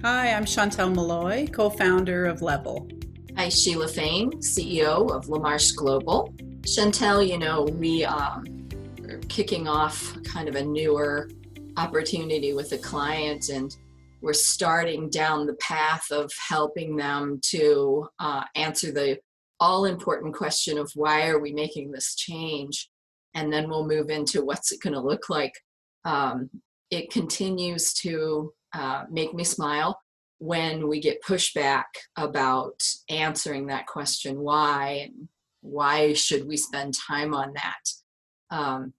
Hi, I'm Chantal Milloy, co-founder of Levvel. Hi, Sheila Fain, CEO of LaMarsh Global. Chantal, we are kicking off kind of a newer opportunity with a client, and we're starting down the path of helping them to answer the all important question of why are we making this change? And then we'll move into what's it going to look like. Um, it continues to make me smile when we get pushback about answering that question, why, and why should we spend time on that?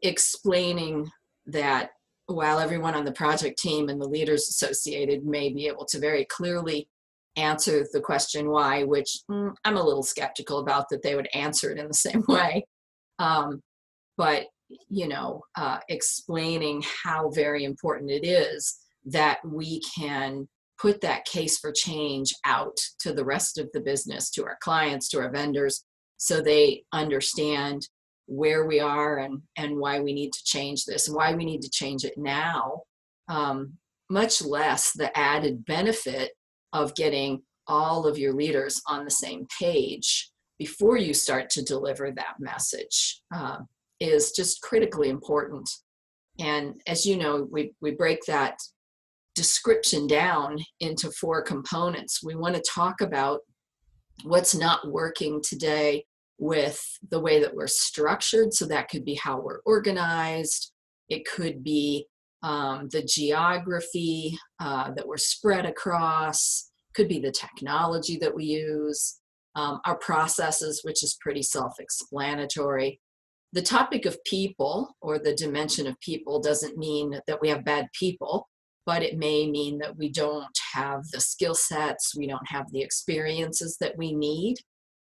Explaining that while everyone on the project team and the leaders associated may be able to very clearly answer the question why, which I'm a little skeptical about that they would answer it in the same way. Um, but explaining how very important it is that we can put that case for change out to the rest of the business, to our clients, to our vendors, so they understand where we are and why we need to change this and why we need to change it now, um, much less the added benefit of getting all of your leaders on the same page before you start to deliver that message. Is just critically important. And as you know, we break that description down into 4 components. We want to talk about what's not working today with the way that we're structured. So that could be how we're organized. It could be the geography that we're spread across. Could be the technology that we use, our processes, which is pretty self-explanatory. The topic of people, or the dimension of people, doesn't mean that we have bad people, but it may mean that we don't have the skill sets, we don't have the experiences that we need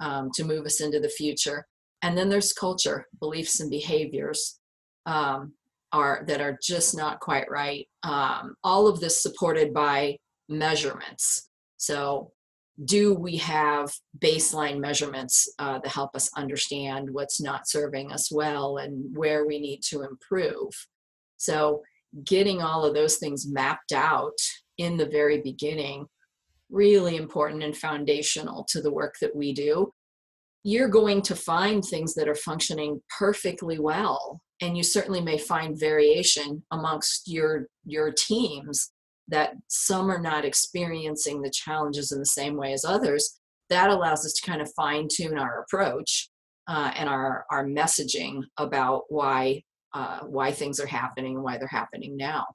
to move us into the future. And then there's culture, beliefs and behaviors that are just not quite right. All of this supported by measurements. So do we have baseline measurements that help us understand what's not serving us well and where we need to improve? So getting all of those things mapped out in the very beginning, really important and foundational to the work that we do. You're going to find things that are functioning perfectly well, and you certainly may find variation amongst your teams, that some are not experiencing the challenges in the same way as others. That allows us to kind of fine tune our approach and our messaging about why things are happening and why they're happening now.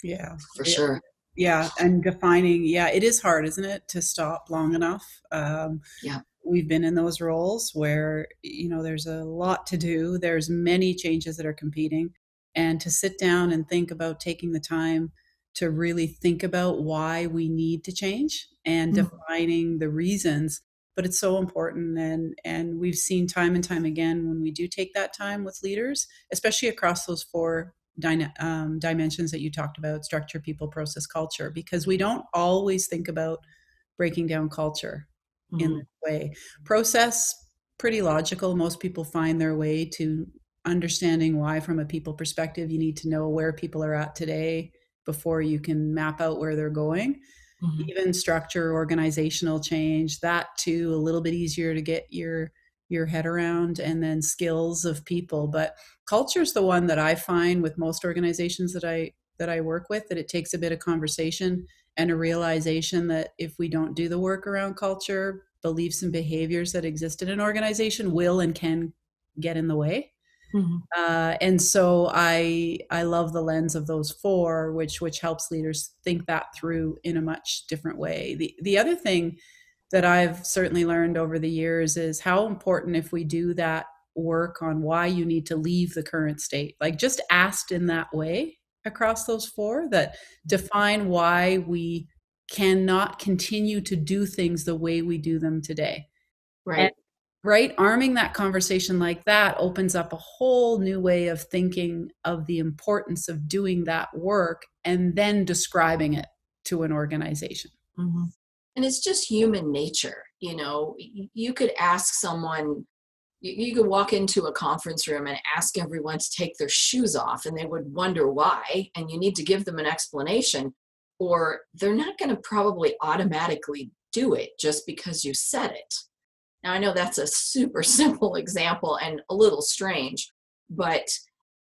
Yeah. For Yeah. sure. Yeah. And defining, yeah, it is hard, isn't it, to stop long enough? Yeah. We've been in those roles where, there's a lot to do. There's many changes that are competing. And to sit down and think about taking the time to really think about why we need to change and Mhm. defining the reasons. But it's so important. And we've seen time and time again when we do take that time with leaders, especially across those 4 dimensions that you talked about: structure, people, process, culture, because we don't always think about breaking down culture in Mhm. this way. Process, pretty logical. Most people find their way to understanding why. From a people perspective, you need to know where people are at today before you can map out where they're going. Mhm. Even structure, organizational change, that too, a little bit easier to get your head around. And then skills of people. But culture is the one that I find with most organizations that I work with, that it takes a bit of conversation and a realization that if we don't do the work around culture, beliefs and behaviors that exist in an organization will and can get in the way. Mhm. And so I love the lens of those 4, which helps leaders think that through in a much different way. The other thing that I've certainly learned over the years is how important, if we do that work on why you need to leave the current state, like just asked in that way across those 4, that define why we cannot continue to do things the way we do them today. And Right. right, arming that conversation like that opens up a whole new way of thinking of the importance of doing that work and then describing it to an organization. Mhm. And it's just human nature. You could ask someone, you could walk into a conference room and ask everyone to take their shoes off, and they would wonder why. And you need to give them an explanation. or they're not going to probably automatically do it just because you said it. Now, I know that's a super simple example and a little strange, but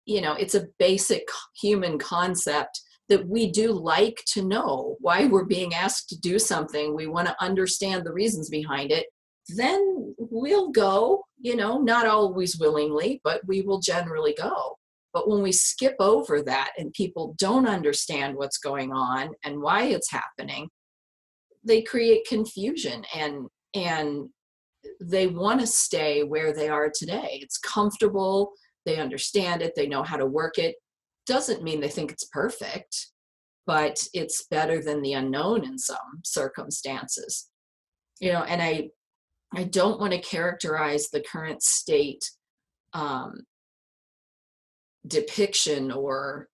it's a basic human concept that we do like to know why we're being asked to do something. We want to understand the reasons behind it. Then we'll go, not always willingly, but we will generally go. But when we skip over that and people don't understand what's going on and why it's happening, they create confusion and they want to stay where they are today. It's comfortable. They understand it. They know how to work it. Doesn't mean they think it's perfect, but it's better than the unknown in some circumstances. And I don't want to characterize the current state depiction or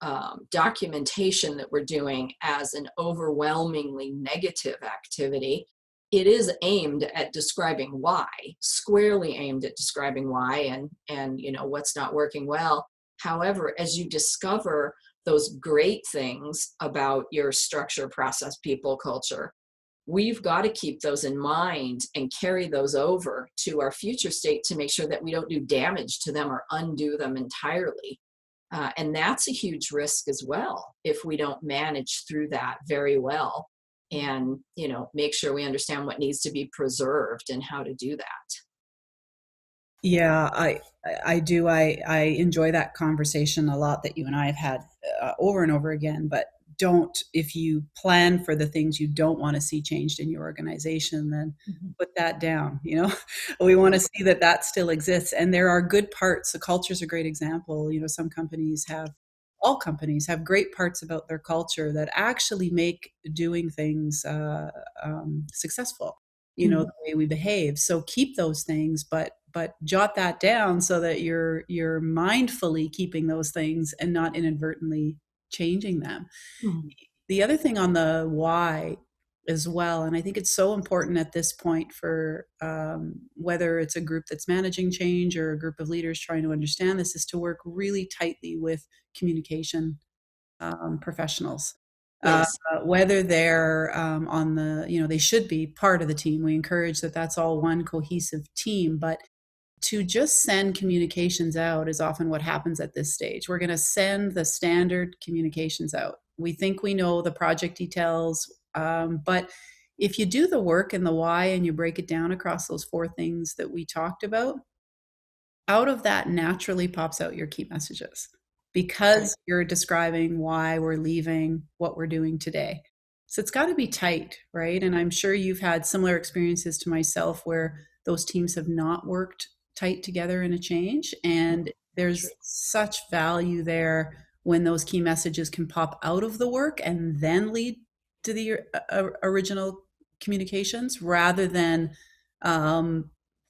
documentation that we're doing as an overwhelmingly negative activity. It is aimed at describing why, squarely aimed at describing why and what's not working well. However, as you discover those great things about your structure, process, people, culture, we've got to keep those in mind and carry those over to our future state to make sure that we don't do damage to them or undo them entirely. And that's a huge risk as well if we don't manage through that very well and make sure we understand what needs to be preserved and how to do that. Yeah, I do. I enjoy that conversation a lot that you and I have had over and over again. But if you plan for the things you don't want to see changed in your organization, then put that down. We want to see that still exists, and there are good parts. The culture is a great example. All companies have great parts about their culture that actually make doing things successful. The way we behave. So keep those things, but jot that down so that you're mindfully keeping those things and not inadvertently changing them. Mm-hmm. The other thing on the why as well, and I think it's so important at this point for whether it's a group that's managing change or a group of leaders trying to understand this, is to work really tightly with communication professionals. Yes. Whether they're they should be part of the team. We encourage that's all one cohesive team, but to just send communications out is often what happens at this stage. We're going to send the standard communications out. We think we know the project details, but if you do the work and the why and you break it down across those 4 things that we talked about, out of that naturally pops out your key messages because you're describing why we're leaving what we're doing today. So it's got to be tight, right? And I'm sure you've had similar experiences to myself where those teams have not worked tight together in a change. And there's such value there when those key messages can pop out of the work and then lead to the original communications rather than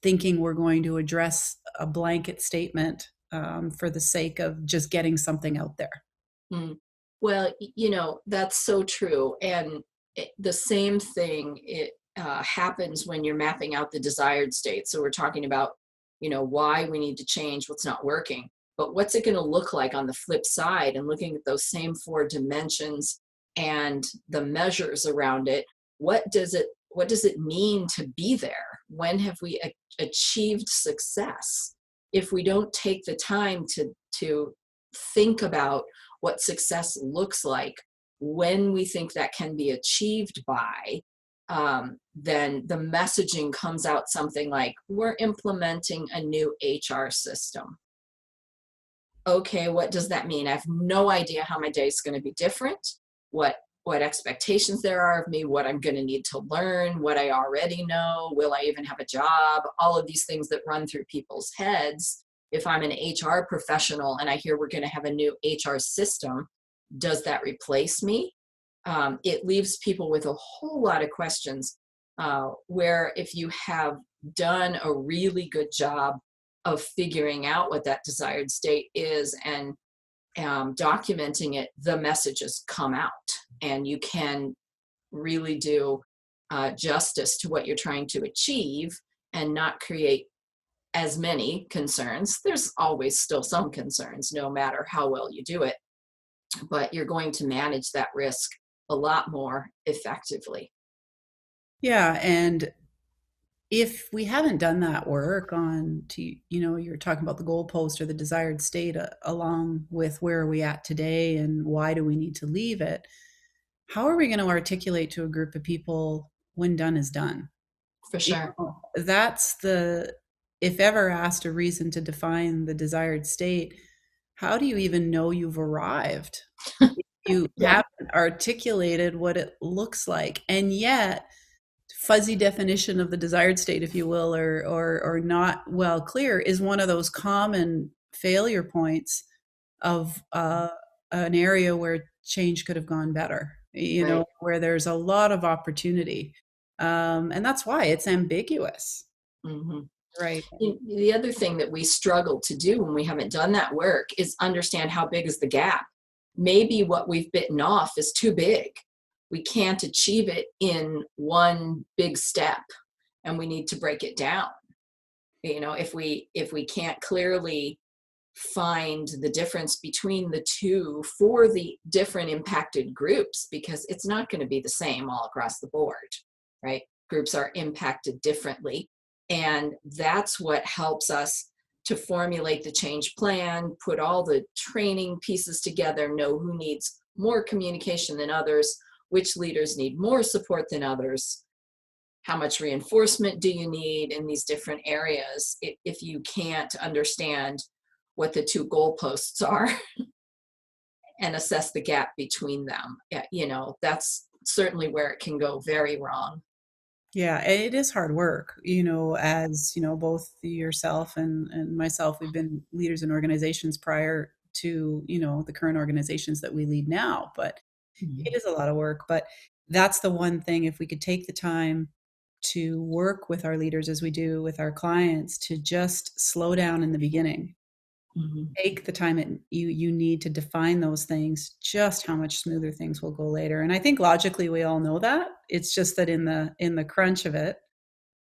thinking we're going to address a blanket statement for the sake of just getting something out there. Well, that's so true. And the same thing happens when you're mapping out the desired state. So we're talking about, why we need to change what's not working. But what's it going to look like on the flip side? And looking at those same 4 dimensions and the measures around it, what does it mean to be there? When have we achieved success? If we don't take the time to think about what success looks like, when we think that can be achieved by, then the messaging comes out something like, we're implementing a new HR system. Okay, what does that mean? I have no idea how my day is going to be different, what expectations there are of me, what I'm going to need to learn, what I already know, will I even have a job, all of these things that run through people's heads. If I'm an HR professional and I hear we're going to have a new HR system, does that replace me? It leaves people with a whole lot of questions where if you have done a really good job of figuring out what that desired state is and documenting it, the messages come out and you can really do justice to what you're trying to achieve and not create as many concerns. There's always still some concerns, no matter how well you do it, but you're going to manage that risk a lot more effectively. Yeah, and if we haven't done that work on to, you're talking about the goalpost or the desired state, along with where are we at today and why do we need to leave it, how are we going to articulate to a group of people when done is done? For sure. That's the, if ever asked a reason to define the desired state, how do you even know you've arrived? You Yeah. haven't articulated what it looks like. And yet, fuzzy definition of the desired state, if you will, or not well clear, is one of those common failure points of an area where change could have gone better. Right. Where there's a lot of opportunity, and that's why it's ambiguous, Hmm. right? The other thing that we struggle to do when we haven't done that work is understand how big is the gap. Maybe what we've bitten off is too big. We can't achieve it in one big step, and we need to break it down. If we can't clearly find the difference between the two for the different impacted groups, because it's not going to be the same all across the board, right? Groups are impacted differently. And that's what helps us to formulate the change plan, put all the training pieces together, know who needs more communication than others, which leaders need more support than others, how much reinforcement do you need in these different areas. If you can't understand what the two goalposts are and assess the gap between them, that's certainly where it can go very wrong. Yeah, it is hard work, as both yourself and myself, we've been leaders in organizations prior to the current organizations that we lead now, but it Mhm. is a lot of work. But that's the one thing, if we could take the time to work with our leaders as we do with our clients, to just slow down in the beginning, Mhm. take the time you need to define those things, just how much smoother things will go later. And I think logically we all know that. It's just that in the crunch of it,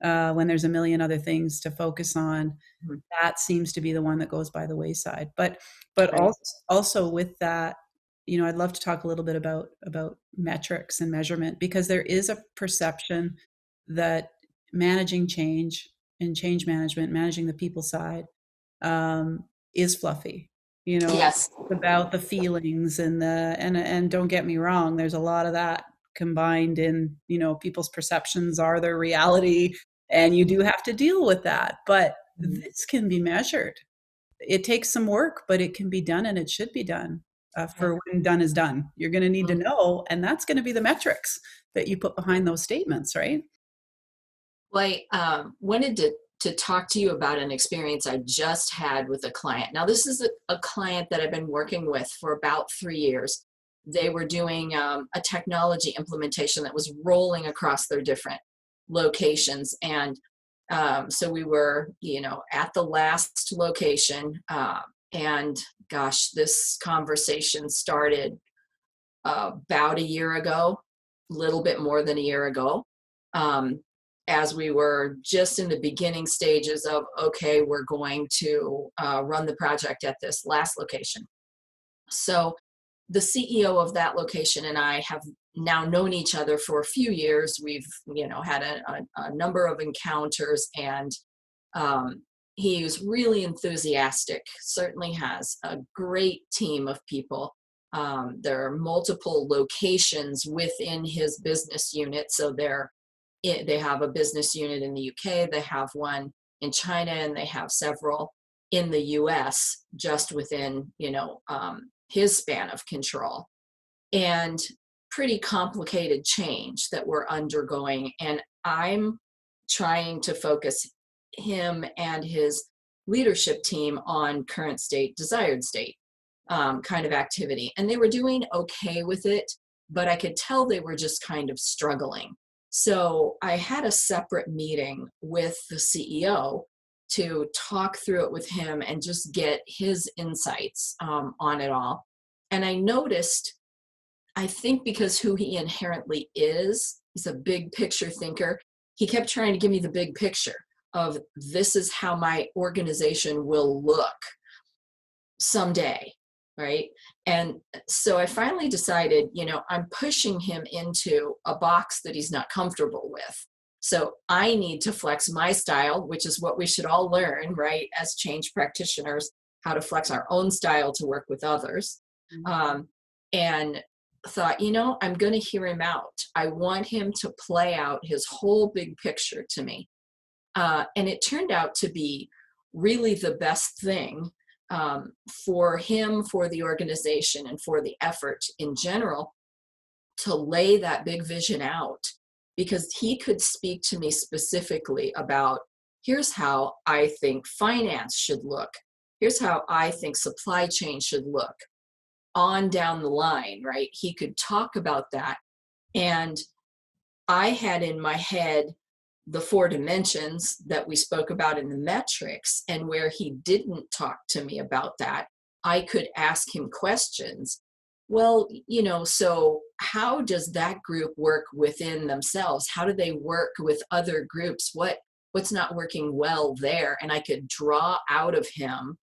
when there's a million other things to focus on, Mhm. that seems to be the one that goes by the wayside. But Right. also with that, I'd love to talk a little bit about metrics and measurement, because there is a perception that managing change and change management, managing the people side, um, is fluffy. Yes. It's about the feelings and don't get me wrong, there's a lot of that combined in, people's perceptions are their reality, and you do have to deal with that. But Mhm. this can be measured. It takes some work, but it can be done, and it should be done. Right. For when done is done, you're going to need to Mhm. know, and that's going to be the metrics that you put behind those statements, right? Well, I wanted to talk to you about an experience I just had with a client. Now, this is a client that I've been working with for about 3 years. They were doing a technology implementation that was rolling across their different locations. And so we were, at the last location. And gosh, this conversation started about a year ago, a little bit more than a year ago, um, as we were just in the beginning stages of, okay, we're going to run the project at this last location. So the CEO of that location and I have now known each other for a few years. We've, had a number of encounters, and um, he was really enthusiastic, certainly has a great team of people. There are multiple locations within his business unit. So they have a business unit in the UK, they have one in China, and they have several in the US just within, his span of control. And pretty complicated change that we're undergoing. And I'm trying to focus him and his leadership team on current state, desired state kind of activity. And they were doing okay with it, but I could tell they were just kind of struggling. So I had a separate meeting with the CEO to talk through it with him and just get his insights on it all. And I noticed, I think because who he inherently is, he's a big picture thinker. He kept trying to give me the big picture of this is how my organization will look someday. right? And so I finally decided, I'm pushing him into a box that he's not comfortable with. So I need to flex my style, which is what we should all learn, right, as change practitioners, how to flex our own style to work with others. Um, and thought, I'm going to hear him out. I want him to play out his whole big picture to me. And it turned out to be really the best thing for him, for the organization, and for the effort in general to lay that big vision out, because he could speak to me specifically about, here's how I think finance should look. Here's how I think supply chain should look on down the line, right? He could talk about that. And I had in my head the 4 dimensions that we spoke about in the metrics, and where he didn't talk to me about that, I could ask him questions. Well, so how does that group work within themselves? How do they work with other groups? What's not working well there? And I could draw out of him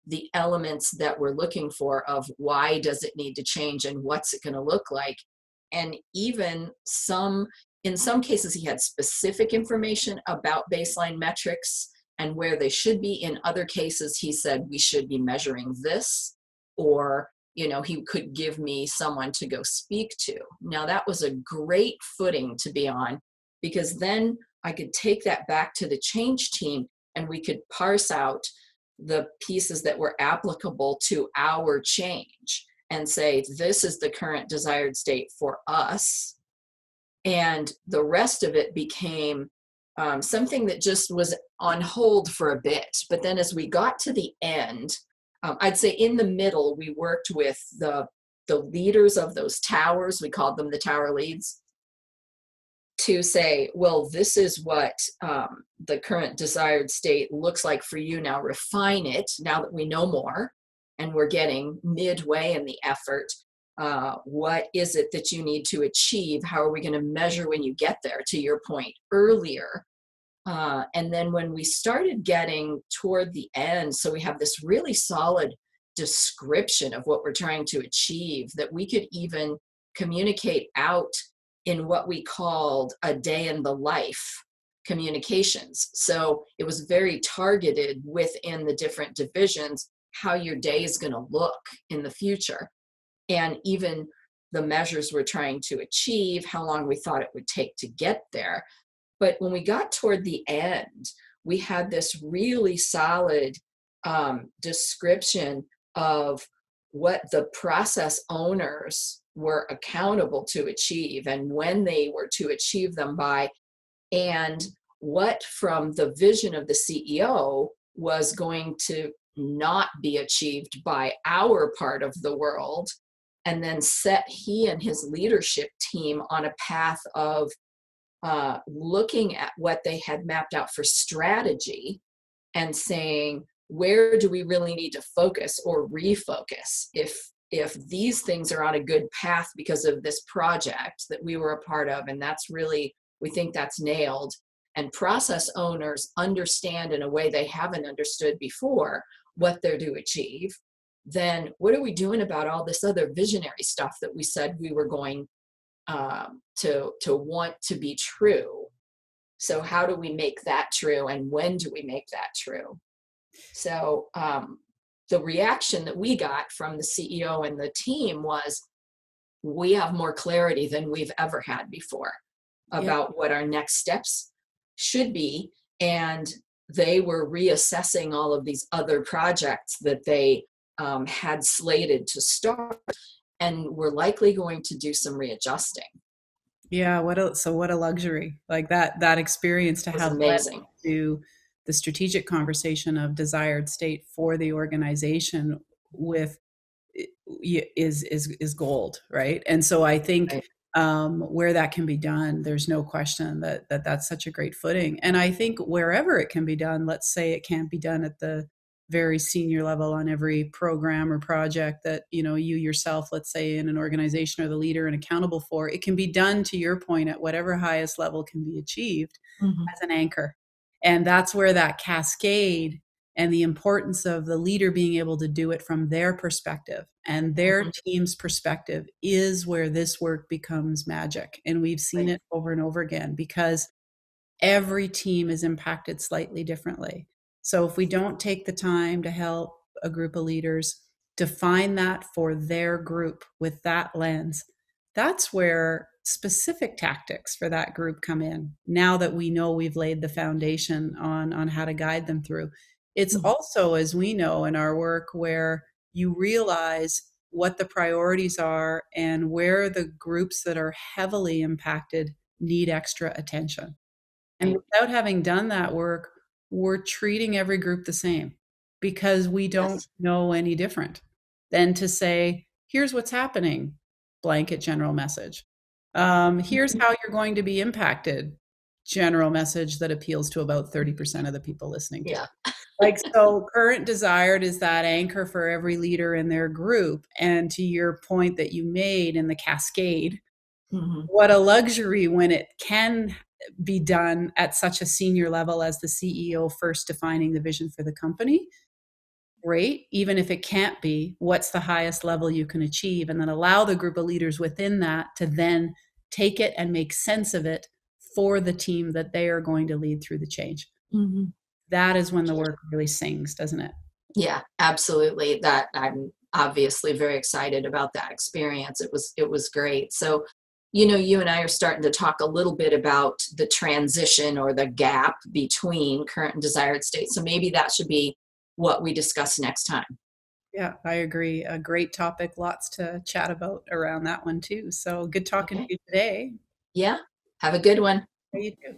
the elements that we're looking for of why does it need to change and what's it going to look like. And even in some cases, he had specific information about baseline metrics and where they should be. In other cases, he said we should be measuring this, or he could give me someone to go speak to. Now, that was a great footing to be on, because then I could take that back to the change team and we could parse out the pieces that were applicable to our change and say, this is the current desired state for us. And the rest of it became something that just was on hold for a bit. But then as we got to the end, I'd say in the middle, we worked with the leaders of those towers. We called them the tower leads, to say, well, this is what the current desired state looks like for you. Now refine it, now that we know more and we're getting midway in the effort. What is it that you need to achieve? How are we going to measure when you get there, to your point earlier? And then when we started getting toward the end, so we have this really solid description of what we're trying to achieve, that we could even communicate out in what we called a day in the life communications. So it was very targeted within the different divisions, how your day is going to look in the future. And even the measures we're trying to achieve, how long we thought it would take to get there. But when we got toward the end, we had this really solid description of what the process owners were accountable to achieve and when they were to achieve them by, and what from the vision of the CEO was going to not be achieved by our part of the world, and then set he and his leadership team on a path of looking at what they had mapped out for strategy and saying, where do we really need to focus or refocus if these things are on a good path because of this project that we were a part of, and that's really, we think that's nailed, and process owners understand in a way they haven't understood before what they're to achieve, then what are we doing about all this other visionary stuff that we said we were going to want to be true? So how do we make that true, and when do we make that true? So the reaction that we got from the CEO and the team was, we have more clarity than we've ever had before about what our next steps should be. And they were reassessing all of these other projects that they had slated to start, and were likely going to do some readjusting. Yeah, what a luxury. Like that experience to It was have led amazing. to the strategic conversation of desired state for the organization with is gold, right? And so I think Right. where that can be done, there's no question that that's such a great footing. And I think wherever it can be done, let's say it can't be done at the very senior level on every program or project that you yourself, let's say in an organization, are the leader and accountable for, it can be done, to your point, at whatever highest level can be achieved Mm-hmm. as an anchor. And that's where that cascade and the importance of the leader being able to do it from their perspective and their Mhm. team's perspective is where this work becomes magic. And we've seen Right. it over and over again because every team is impacted slightly differently. So if we don't take the time to help a group of leaders define that for their group with that lens, that's where specific tactics for that group come in. Now that we know we've laid the foundation on how to guide them through. It's Mhm. also, as we know in our work, where you realize what the priorities are and where the groups that are heavily impacted need extra attention. And Right. without having done that work, we're treating every group the same because we don't Yes. know any different than to say, here's what's happening, blanket general message. Here's Mhm. how you're going to be impacted, general message that appeals to about 30% of the people listening to Yeah. it. Like, so current desired is that anchor for every leader in their group. And to your point that you made in the cascade, Mhm. what a luxury when it can be done at such a senior level as the CEO first defining the vision for the company. Great. Even if it can't be, what's the highest level you can achieve? And then allow the group of leaders within that to then take it and make sense of it for the team that they are going to lead through the change. Mhm. That is when the work really sings, doesn't it? Yeah, absolutely. That I'm obviously very excited about that experience. It was great. So, you and I are starting to talk a little bit about the transition or the gap between current and desired state. So maybe that should be what we discuss next time. Yeah, I agree. A great topic, lots to chat about around that one too. So good talking to Okay. you today. Yeah. Have a good one. You too.